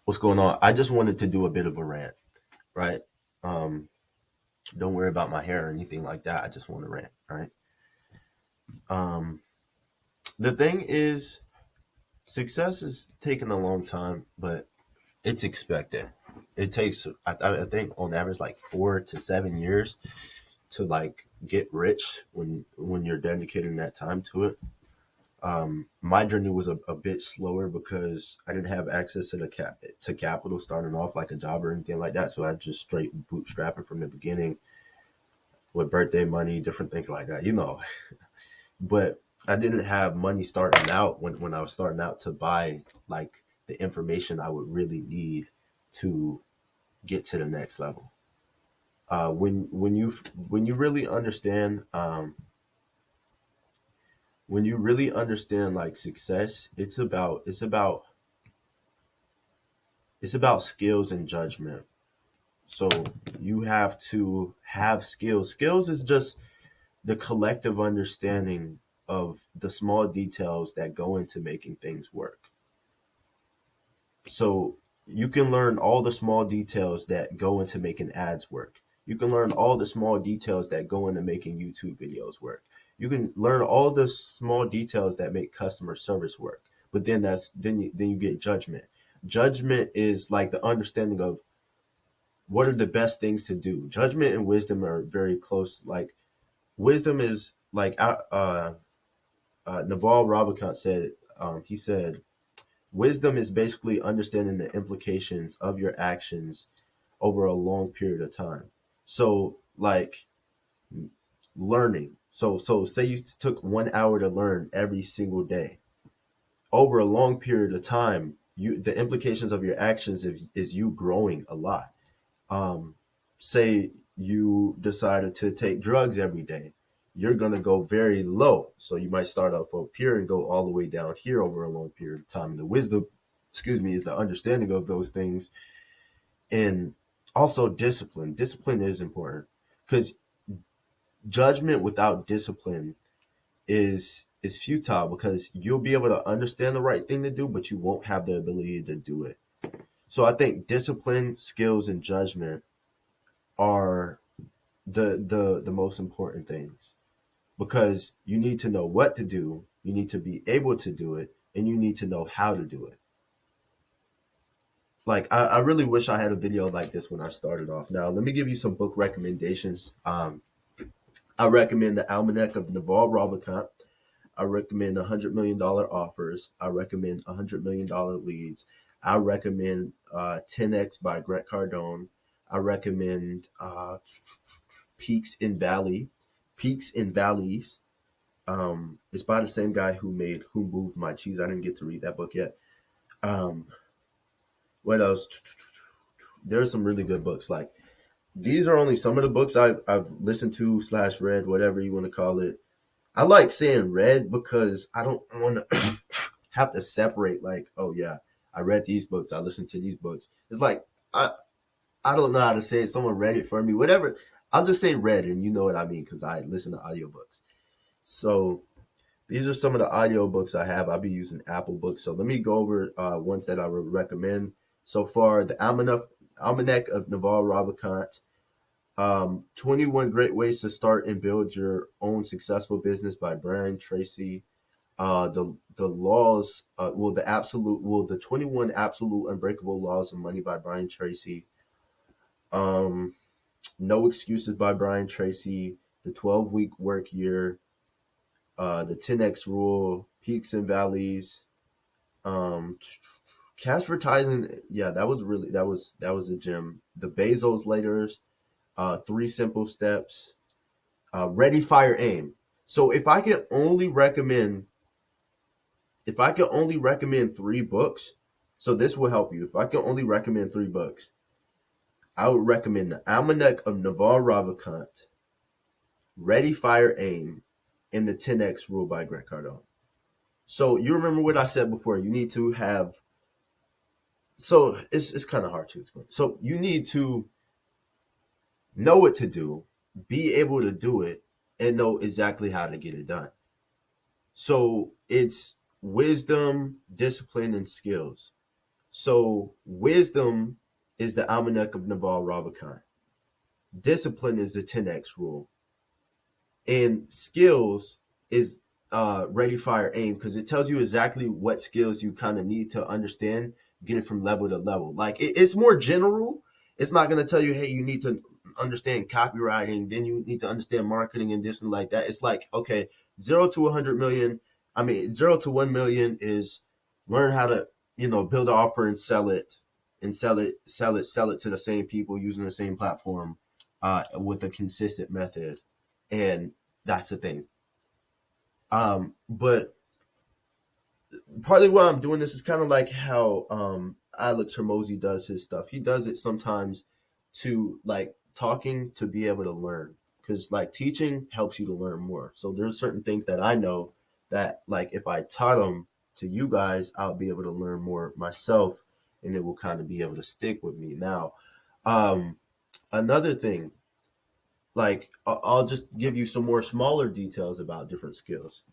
What's going on? I just wanted to do a bit of a rant, right? Um, don't worry about my hair or anything like that. I just want to rant, right? Um, the thing is, success is taking a long time, but it's expected. It takes, I think, on average, like 4 to 7 years to like get rich when you're dedicating that time to it. My journey was a bit slower because I didn't have access to to capital starting off like a job or anything like that. So I just straight bootstrapping from the beginning with birthday money, different things like that. But I didn't have money starting out when I was starting out to buy like the information I would really need to get to the next level. When you really understand when you really understand like success, it's about skills and judgment. So you have to have skills. Skills is just the collective understanding of the small details that go into making things work. So you can learn all the small details that go into making ads work. You can learn all the small details that go into making YouTube videos work. You can learn all the small details that make customer service work. But then you get judgment. Judgment is like the understanding of what are the best things to do. Judgment and wisdom are very close. Like wisdom is like Naval Ravikant said. He said wisdom is basically understanding the implications of your actions over a long period of time. So like learning. So say you took 1 hour to learn every single day. Over a long period of time, the implications of your actions is you growing a lot. Um, Say you decided to take drugs every day, you're gonna go very low. So you might start up up here and go all the way down here over a long period of time. And the wisdom, excuse me, is the understanding of those things, and also discipline. Discipline is important because judgment without discipline is futile because you'll be able to understand the right thing to do, but you won't have the ability to do it. So I think discipline, skills, and judgment are the most important things because you need to know what to do, you need to be able to do it, and you need to know how to do it. Like I really wish I had a video like this when I started off. Now let me give you some book recommendations. I recommend the Almanac of Naval Ravikant. I recommend $100 million offers. I recommend $100 million leads. I recommend 10x by Grant Cardone. I recommend Peaks in Valley, Peaks in Valleys. It's by the same guy who made Who Moved My Cheese. I didn't get to read that book yet. Um, what else? There are some really good books. Like these are only some of the books I've listened to slash read, whatever you want to call it. I like saying read because I don't want to have to separate. Like, oh yeah, I read these books. I listened to these books. It's like I I don't know how to say it. Someone read it for me. Whatever. I'll just say read, and you know what I mean because I listen to audiobooks. So these are some of the audiobooks I have. I'll be using Apple Books. So let me go over ones that I would recommend so far. The Almanac of Naval Ravikant. 21 Great Ways to Start and Build Your Own Successful Business by Brian Tracy. The laws, the 21 Absolute Unbreakable Laws of Money by Brian Tracy. Um, No Excuses by Brian Tracy. The 12-week work year. The 10x rule. Peaks and valleys. Um, Cash for Titan. Yeah, that was a gem. The Bezos Laters. Three Simple Steps. Ready, Fire, Aim. So if I could only recommend three books, so this will help you. If I could only recommend three books, I would recommend the Almanac of Naval Ravikant, Ready, Fire, Aim, and the 10X Rule by Grant Cardone. So you remember what I said before. You need to have. So it's kind of hard to explain. So you need to know what to do, be able to do it, and know exactly how to get it done. So it's wisdom, discipline, and skills. So wisdom is the almanac of Naval Ravikant. Discipline is the 10x rule, and skills is ready, fire, aim, because it tells you exactly what skills you kind of need to understand, get it from level to level. Like it's more general. It's not going to tell you, hey, you need to understand copywriting, then you need to understand marketing and this and like that. It's like, okay, 0 to 100 million. I mean, 0 to 1 million is learn how to, build an offer and sell it, sell it to the same people using the same platform, with a consistent method. And that's the thing. But partly why I'm doing this is kind of like how Alex Hermosi does his stuff. He does it sometimes to like talking to be able to learn, because like teaching helps you to learn more. So there's certain things that I know that like if I taught them to you guys, I'll be able to learn more myself, and it will kind of be able to stick with me. Now, um, another thing, like I'll just give you some more smaller details about different skills.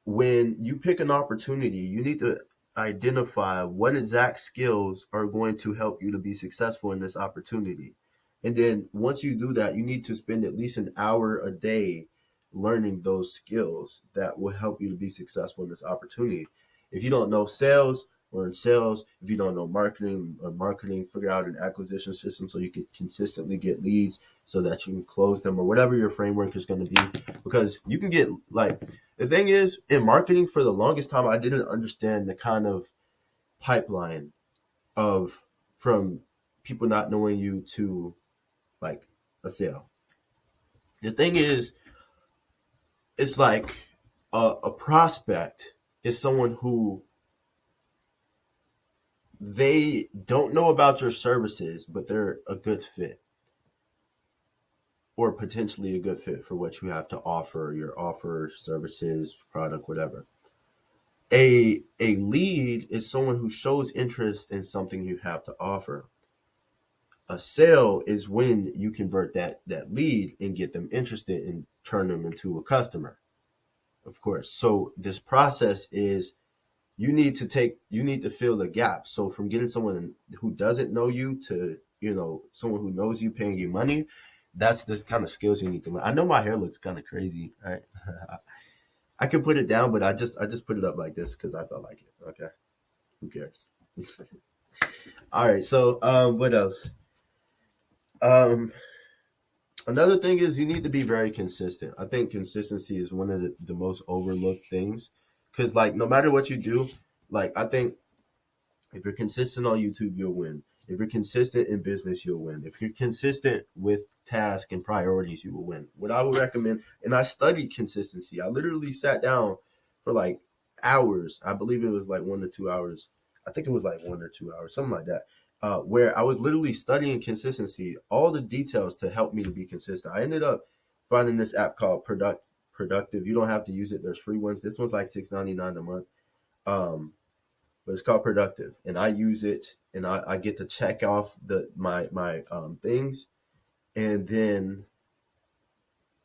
When you pick an opportunity, you need to identify what exact skills are going to help you to be successful in this opportunity. And then once you do that, you need to spend at least an hour a day learning those skills that will help you to be successful in this opportunity. If you don't know sales, learn sales. If you don't know marketing or marketing, figure out an acquisition system so you can consistently get leads so that you can close them, or whatever your framework is going to be. Because you can get like, the thing is, in marketing, for the longest time, I didn't understand the kind of pipeline of from people not knowing you to like a sale. The thing is, it's like a prospect is someone who they don't know about your services, but they're a good fit, or potentially a good fit for what you have to offer, your offer, services, product, whatever. A lead is someone who shows interest in something you have to offer. A sale is when you convert that lead and get them interested and turn them into a customer, of course. So this process is, you need to fill the gap. So from getting someone who doesn't know you to, someone who knows you, paying you money, that's the kind of skills you need to learn. I know my hair looks kind of crazy, right? I can put it down, but I just put it up like this because I felt like it. Okay, who cares? All right. So what else? Um, Another thing is you need to be very consistent. I think consistency is one of the most overlooked things, because like no matter what you do, like I think if you're consistent on YouTube, you'll win. If you're consistent in business, you'll win. If you're consistent with tasks and priorities, you will win. What I would recommend, and I studied consistency. I literally sat down for like hours. I believe it was like 1 to 2 hours. I think it was like 1 or 2 hours, something like that. Where I was literally studying consistency, all the details to help me to be consistent. I ended up finding this app called Productive. You don't have to use it. There's free ones. This one's like $6.99 a month. Um, but it's called Productive, and I use it, and I get to check off my things, and then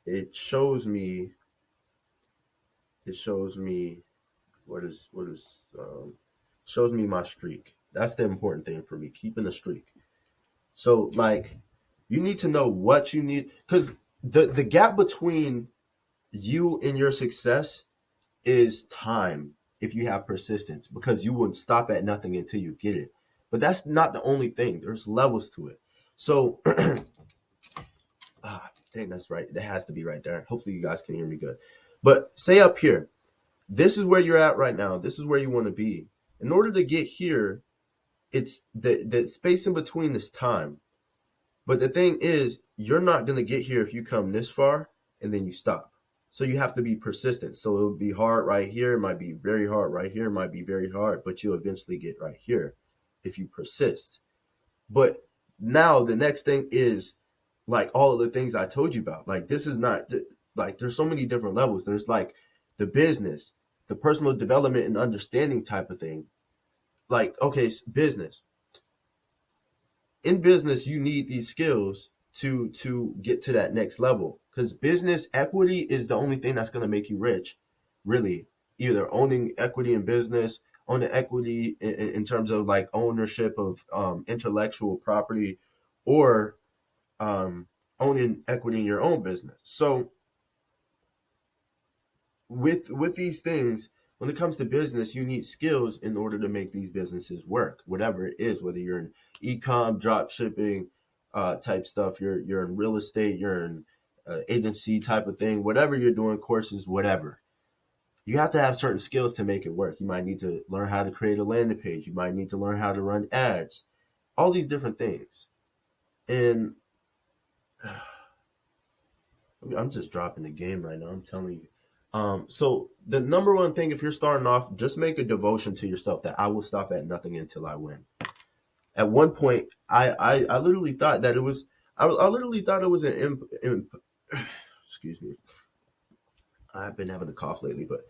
it shows me it shows me what is shows me my streak. That's the important thing for me, keeping a streak. So like you need to know what you need, because the gap between you and your success is time, if you have persistence, because you wouldn't stop at nothing until you get it. But that's not the only thing. There's levels to it. So, dang, that's right. That has to be right there. Hopefully, you guys can hear me good. But say up here, this is where you're at right now. This is where you want to be. In order to get here, it's the space in between is time. But the thing is, you're not going to get here if you come this far and then you stop. So you have to be persistent. So it'll be hard right here. It might be very hard right here. It might be very hard, but you'll eventually get right here if you persist. But now the next thing is like all of the things I told you about. Like this is not like there's so many different levels. There's like the business, the personal development and understanding type of thing. Like, okay, business. In business you need these skills to get to that next level, because business equity is the only thing that's going to make you rich, really. Either owning equity in business, own the equity in terms of like ownership of intellectual property, or um, owning equity in your own business. So with these things, when it comes to business, you need skills in order to make these businesses work, whatever it is, whether you're in e-com, drop shipping type stuff, you're in real estate, you're in agency type of thing, whatever you're doing, courses, whatever. You have to have certain skills to make it work. You might need to learn how to create a landing page. You might need to learn how to run ads, all these different things. And I'm just dropping the game right now. I'm telling you. So the number one thing, if you're starting off, just make a devotion to yourself that I will stop at nothing until I win. At one point, I literally thought that it was, I literally thought it was excuse me. I've been having a cough lately, but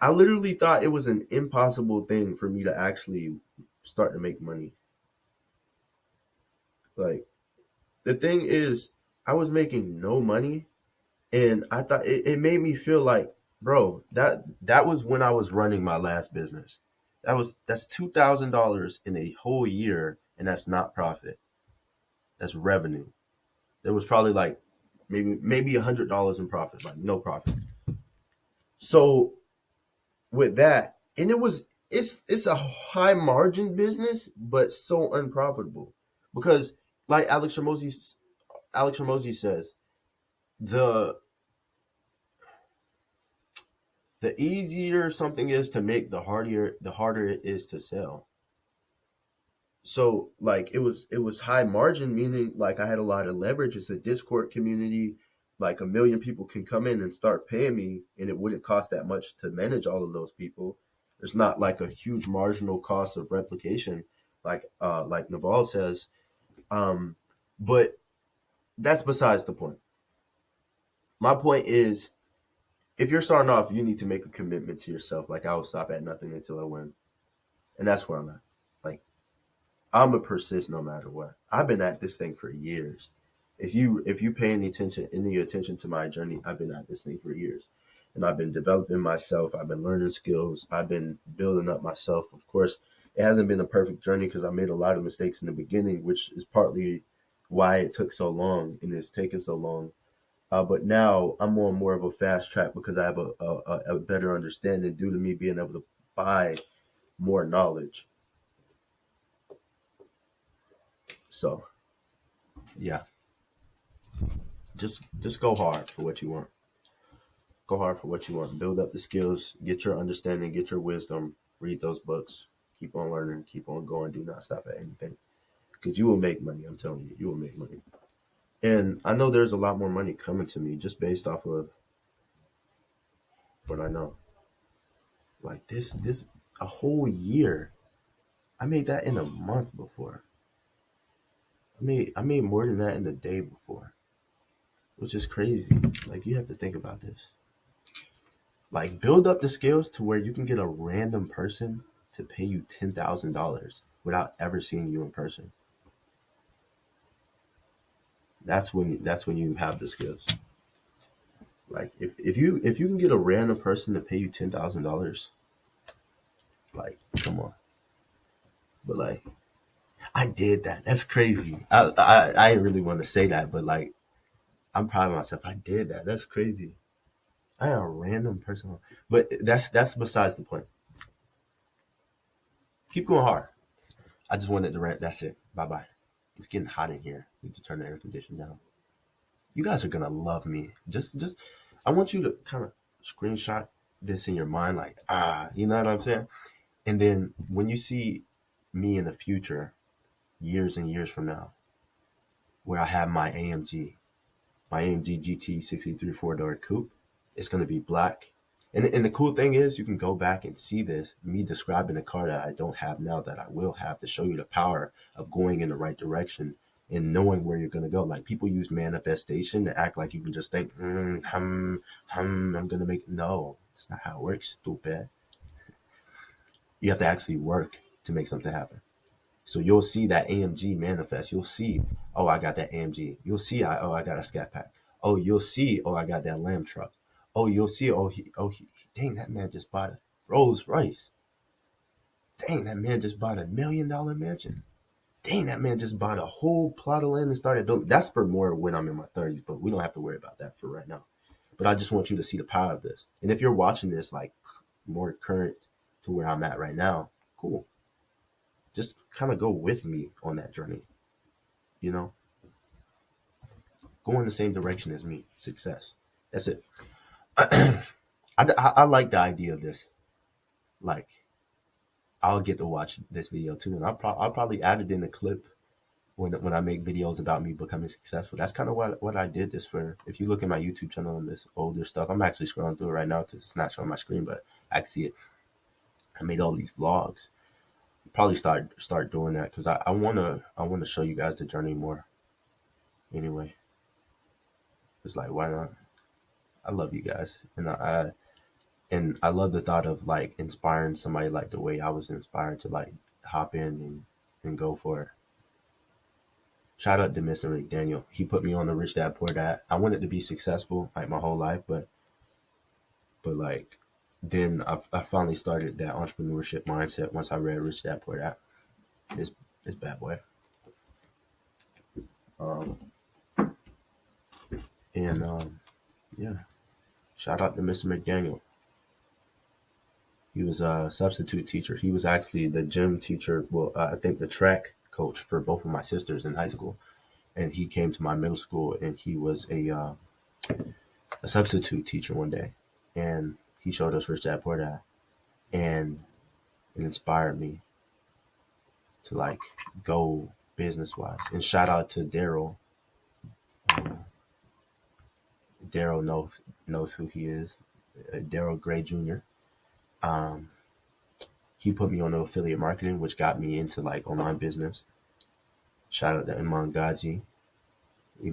I literally thought it was an impossible thing for me to actually start to make money. Like, the thing is, I was making no money, and I thought it made me feel like, bro, that was when I was running my last business. That's $2,000 in a whole year, and that's not profit. That's revenue. There was probably like maybe $100 in profit, like no profit. So with that, and it's a high margin business, but so unprofitable because, like Alex Ramosi says, the the easier something is to make, the harder it is to sell. So like it was high margin, meaning like I had a lot of leverage. It's a Discord community, like a million people can come in and start paying me, and it wouldn't cost that much to manage all of those people. There's not like a huge marginal cost of replication, like Naval says. Um, but that's besides the point. My point is, if you're starting off, you need to make a commitment to yourself. Like, I will stop at nothing until I win, and that's where I'm at. Like, I'm a persist no matter what. I've been at this thing for years. If you pay any attention to my journey, I've been at this thing for years, and I've been developing myself. I've been learning skills. I've been building up myself. Of course, it hasn't been a perfect journey because I made a lot of mistakes in the beginning, which is partly why it took so long and it's taken so long. But now I'm on more of a fast track because I have a better understanding due to me being able to buy more knowledge. So yeah, just go hard for what you want. Go hard for what you want. Build up the skills, get your understanding, get your wisdom, read those books, keep on learning, keep on going, do not stop at anything. Because you will make money, I'm telling you, you will make money. And I know there's a lot more money coming to me just based off of what I know. Like this a whole year. I made that in a month before. I made more than that in a day before, which is crazy. Like, you have to think about this. Like, build up the skills to where you can get a random person to pay you $10,000 without ever seeing you in person. That's when you have the skills. Like, if you can get a random person to pay you $10,000, like, come on. But like, I did that. That's crazy. I didn't really want to say that, but like, I'm proud of myself. I did that. That's crazy. I am a random person, but that's besides the point. Keep going hard. I just wanted to rant. That's it. Bye bye. It's getting hot in here. We need to turn the air conditioner down. You guys are gonna love me. Just I want you to kind of screenshot this in your mind, like, you know what I'm saying? And then when you see me in the future, years and years from now, where I have my AMG GT 63 four-door coupe, it's gonna be black. And the cool thing is, you can go back and see this, me describing a car that I don't have now that I will have, to show you the power of going in the right direction and knowing where you're going to go. Like, people use manifestation to act like you can just think, I'm going to make. No, that's not how it works, stupid. You have to actually work to make something happen. So you'll see that AMG manifest. You'll see, oh, I got that AMG. You'll see, I got a Scat Pack. Oh, you'll see, oh, I got that Lamb truck. Oh, you'll see, dang, that man just bought a Rolls Royce. Dang, that man just bought $1 million mansion. Dang, that man just bought a whole plot of land and started building. That's for more when I'm in my 30s, but we don't have to worry about that for right now. But I just want you to see the power of this. And if you're watching this like more current to where I'm at right now, cool. Just kind of go with me on that journey. You know, go in the same direction as me. Success. That's it. I like the idea of this. Like, I'll get to watch this video too, and I'll probably add it in a clip when I make videos about me becoming successful. That's kind of what I did this for. If you look at my YouTube channel and this older stuff, I'm actually scrolling through it right now because it's not showing my screen, but I can see it. I made all these vlogs. Probably start doing that because I wanna show you guys the journey more. Anyway, it's like, why not? I love you guys, and I love the thought of like inspiring somebody like the way I was inspired to like hop in and go for it. Shout out to Mr. McDaniel. He put me on the Rich Dad Poor Dad. I wanted to be successful like my whole life, but like then I finally started that entrepreneurship mindset once I read Rich Dad Poor Dad. It's bad boy. Um, and yeah, shout out to Mr. McDaniel. He was a substitute teacher. He was actually the gym teacher. Well, I think the track coach for both of my sisters in high school. And he came to my middle school, and he was a substitute teacher one day, and he showed us Rich Dad Poor Dad, and it inspired me to like go business wise. And shout out to Daryl. Uh, Daryl knows who he is. Daryl Gray Jr. Um, he put me on the affiliate marketing, which got me into like online business. Shout out to Iman Gadzi. He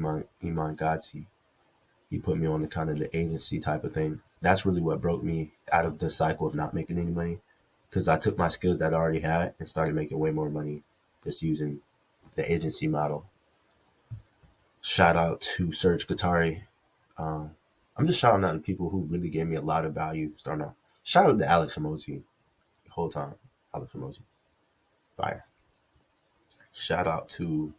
put me on the kind of the agency type of thing. That's really what broke me out of the cycle of not making any money, because I took my skills that I already had and started making way more money just using the agency model. Shout out to Serge Guattari. Um, I'm just shouting out to people who really gave me a lot of value starting out. Shout out to Alex Hormozy the whole time. Alex Hormozy, fire. Shout out to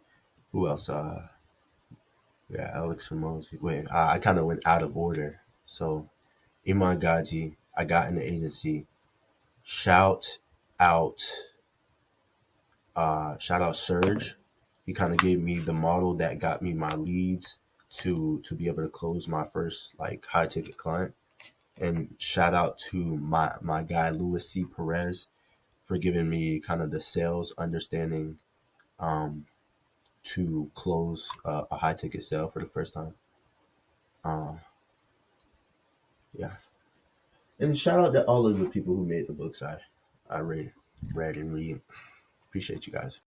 who else? Yeah, Alex Hormozy. Wait, I kind of went out of order. So Iman Gaji, I got in the agency. Shout out, shout out Serge. He kind of gave me the model that got me my leads to be able to close my first like high ticket client. And shout out to my guy Louis C. Perez for giving me kind of the sales understanding um, to close a high ticket sale for the first time. Uh, yeah, and shout out to all of the people who made the books I read and read. Appreciate you guys.